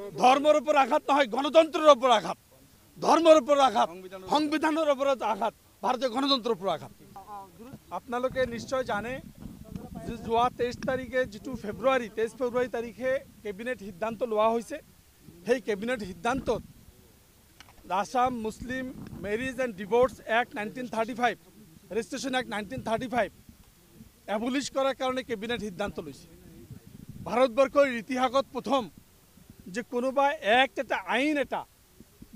ধর্মের উপর আঘাত নহয়, গণতন্ত্রের উপর আঘাত, ধর্মের উপর আঘাত, সংবিধানের উপর আঘাত, ভারতীয় গণতন্ত্রের উপর আঘাত। আপোনালোকে নিশ্চয় জানে যে যোৱা 23 তাৰিখে যেটো ফেব্ৰুৱাৰী 23 ফেব্ৰুৱাৰী তাৰিখে কেবিনেট সিদ্ধান্ত লোৱা হৈছে। সেই কেবিনেট সিদ্ধান্তত Assam Muslim marriage and divorce act 1935 registration act 1935 abolish কৰাৰ কাৰণে কেবিনেট সিদ্ধান্ত লৈছে। ভাৰতবৰ্ষৰ ইতিহাসত প্ৰথম যে কোনোবা এটা আইন এটা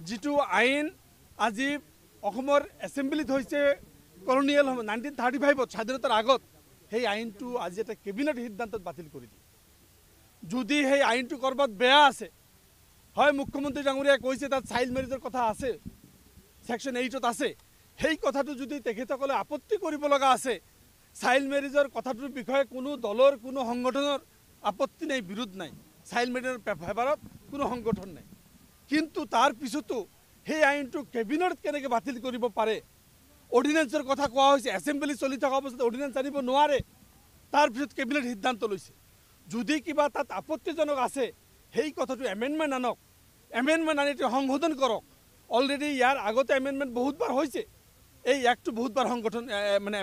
যেটো আইন আজি অসমৰ এছেম্বলিত হৈছে কলোনিয়েল 1935 স্বাধীনতাৰ আগত সেই আইনটো আজি এটা কেবিনেট সিদ্ধান্তত বাতিল কৰি দিয়ে। যদি সেই আইনটো কৰবাত বেয়া আছে, হয় মুখ্যমন্ত্ৰী ডাঙৰীয়াই কৈছে তাত চাইল্ড মেৰিজৰ কথা আছে, সেকশন 8ত আছে, সেই কথাটো যদি তেখেতসকলে আপত্তি কৰিব লগা আছে, চাইল্ড মেৰিজৰ কথাটোৰ বিষয়ে কোনো দলৰ কোনো সংগঠনৰ আপত্তি নাই, বিৰোধ নাই, চাইল্ড মেৰিজৰ ফেভাৰত কোনো সংগঠন নাই, কিন্তু তাৰ পিছতো সেই আইনটো কেবিনেটত কেনেকৈ বাতিল কৰিব পাৰে? অৰ্ডিনেন্সৰ কথা কোৱা হৈছে, এছেম্বলি চলি থকা অৱস্থাত অৰ্ডিনেন্স আনিব নোৱাৰে, তাৰপিছত কেবিনেট সিদ্ধান্ত লৈছে। যদি কিবা তাত আপত্তিজনক আছে সেই কথাটো এমেণ্ডমেণ্ট আনক, এমেণ্ডমেণ্ট আনি সংশোধন কৰক। অলৰেডি ইয়াৰ আগতে এমেণ্ডমেণ্ট বহুতবাৰ হৈছে, এই এক্টটো বহুতবাৰ সংগঠন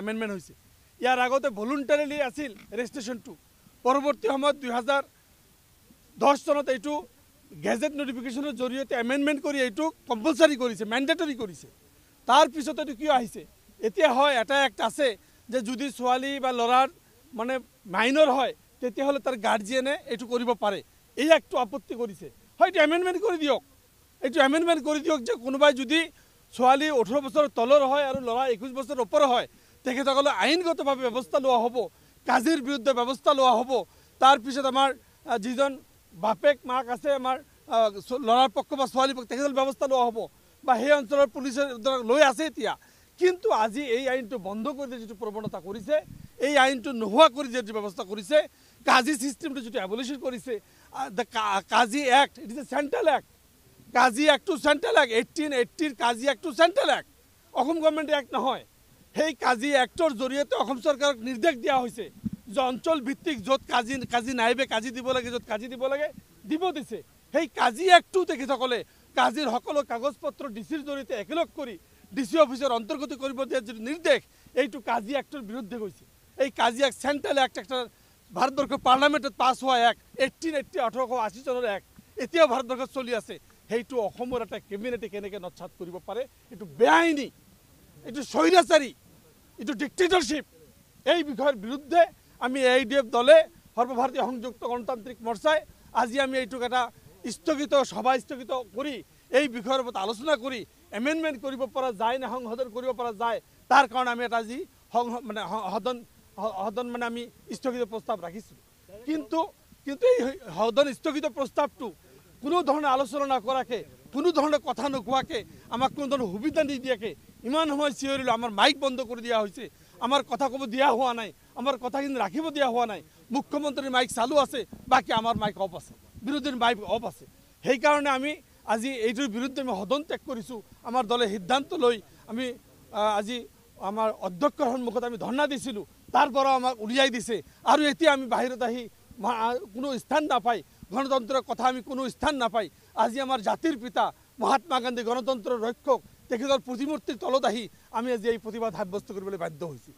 এমেণ্ডমেণ্ট হৈছে। ইয়াৰ আগতে ভলুণ্টাৰীলি আছিল ৰেজিষ্ট্ৰেশ্যনটো, পৰৱৰ্তী সময়ত 2010 চনত এইটো গেজেট নটিফিকেশ্যনৰ জৰিয়তে এমেণ্ডমেণ্ট কৰি এইটো কম্পালচাৰী কৰিছে, মেণ্ডেটৰী কৰিছে। তাৰপিছত এইটো কিয় আহিছে? এতিয়া হয় এটা এক্ট আছে যে যদি ছোৱালী বা ল'ৰাৰ মাইনৰ হয় তেতিয়াহ'লে তাৰ গাৰ্জিয়ানে এইটো কৰিব পাৰে, এই এক্টটো আপত্তি কৰিছে। হয় এইটো এমেণ্ডমেণ্ট কৰি দিয়ক, এইটো এমেণ্ডমেণ্ট কৰি দিয়ক যে কোনোবাই যদি ছোৱালী 18 বছৰৰ তলৰ হয় আৰু ল'ৰা 21 বছৰৰ ওপৰ হয় তেখেতসকলে আইনগতভাৱে ব্যৱস্থা লোৱা হ'ব, কাজিৰ বিৰুদ্ধে ব্যৱস্থা লোৱা হ'ব। তাৰপিছত আমাৰ যিজন বাপেক মাক আছে আমাৰ ল'ৰাৰ পক্ষ বা ছোৱালীৰ পক্ষ তেখেতসকলে ব্যৱস্থা লোৱা হ'ব, বা সেই অঞ্চলৰ পুলিচে লৈ আছে এতিয়া। কিন্তু আজি এই আইনটো বন্ধ কৰি দিয়ে যিটো প্ৰৱণতা কৰিছে, এই আইনটো নোহোৱা কৰি যিটো ব্যৱস্থা কৰিছে, কাজি ছিষ্টেমটো যিটো এবলিশ্যন কৰিছে, কাজি act it is a central act, কাজি এক্টটো চেণ্ট্ৰেল এক্ট, 1880 কাজি এক্টটো central act, Assam government act নহয়। সেই কাজি এক্টৰ জৰিয়তে অসম চৰকাৰক নিৰ্দেশ দিয়া হৈছে যে অঞ্চল ভিত্তিক য'ত কাজি নাইবে কাজি দিব লাগে, য'ত কাজি দিব লাগে দিব দিছে। সেই কাজি এক্টটো তেখেতসকলে কাজিৰ সকলো কাগজ পত্ৰ ডিচিৰ জৰিয়তে একেলগ কৰি ডিচি অফিচৰ অন্তৰ্গত কৰিব দিয়াৰ যিটো নিৰ্দেশ, এইটো কাজি এক্টৰ বিৰুদ্ধে গৈছে। এই কাজি এক্ট চেণ্ট্ৰেল এক্ট, একটা ভাৰতবৰ্ষৰ পাৰ্লামেণ্টত পাছ হোৱা এক্ট, 1880 চনৰ এক্ট এতিয়াও ভাৰতবৰ্ষত চলি আছে। সেইটো অসমৰ এটা কেবিনেটে কেনেকৈ নৎসাত কৰিব পাৰে? এইটো বেআইনী, এইটো স্বৈৰাচাৰী, এইটো ডিক্টেটৰশ্বিপ। এই বিষয়ৰ বিৰুদ্ধে আমি AIDF দলে সৰ্বভাৰতীয় সংযুক্ত গণতান্ত্ৰিক মৰ্চাই আজি আমি এইটোক এটা স্থগিত সভা স্থগিত কৰি এই বিষয়ৰ ওপৰত আলোচনা কৰি এমেণ্ডমেণ্ট কৰিব পৰা যায় নে সংশোধন কৰিব পৰা যায়, তাৰ কাৰণে আমি এটা আজি সদন আমি স্থগিত প্ৰস্তাৱ ৰাখিছোঁ। কিন্তু এই সদন স্থগিত প্ৰস্তাৱটো কোনো ধৰণৰ আলোচনা নকৰাকৈ, কোনো ধৰণৰ কথা নোকোৱাকৈ, আমাক কোনো ধৰণৰ সুবিধা নিদিয়াকৈ ইমান সময় চিঞৰিলোঁ। আমাৰ মাইক বন্ধ কৰি দিয়া হৈছে, আমাৰ কথা ক'ব দিয়া হোৱা নাই, আমাৰ কথাখিনি ৰাখিব দিয়া হোৱা নাই। মুখ্যমন্ত্ৰীৰ মাইক চালু আছে, বাকী আমাৰ মাইক অফ আছে, বিৰোধীৰ মাইক অফ আছে। সেইকাৰণে আমি আজি এইটোৰ বিৰুদ্ধে আমি সদন ত্যাগ কৰিছোঁ। আমাৰ দলে সিদ্ধান্ত লৈ আমি আজি আমাৰ অধ্যক্ষৰ সন্মুখত আমি ধৰ্ণা দিছিলোঁ, তাৰ পৰা আমাক উলিয়াই দিছে। আৰু এতিয়া আমি বাহিৰত আহি কোনো স্থান নাপাই, গণতন্ত্ৰৰ কথা আমি কোনো স্থান নাপাই, আজি আমাৰ জাতিৰ পিতা মহাত্মা গান্ধী গণতন্ত্ৰৰ ৰক্ষক তেখেতৰ প্ৰতিমূৰ্তিৰ তলত আহি আমি আজি এই প্ৰতিবাদ সাব্যস্ত কৰিবলৈ বাধ্য হৈছোঁ।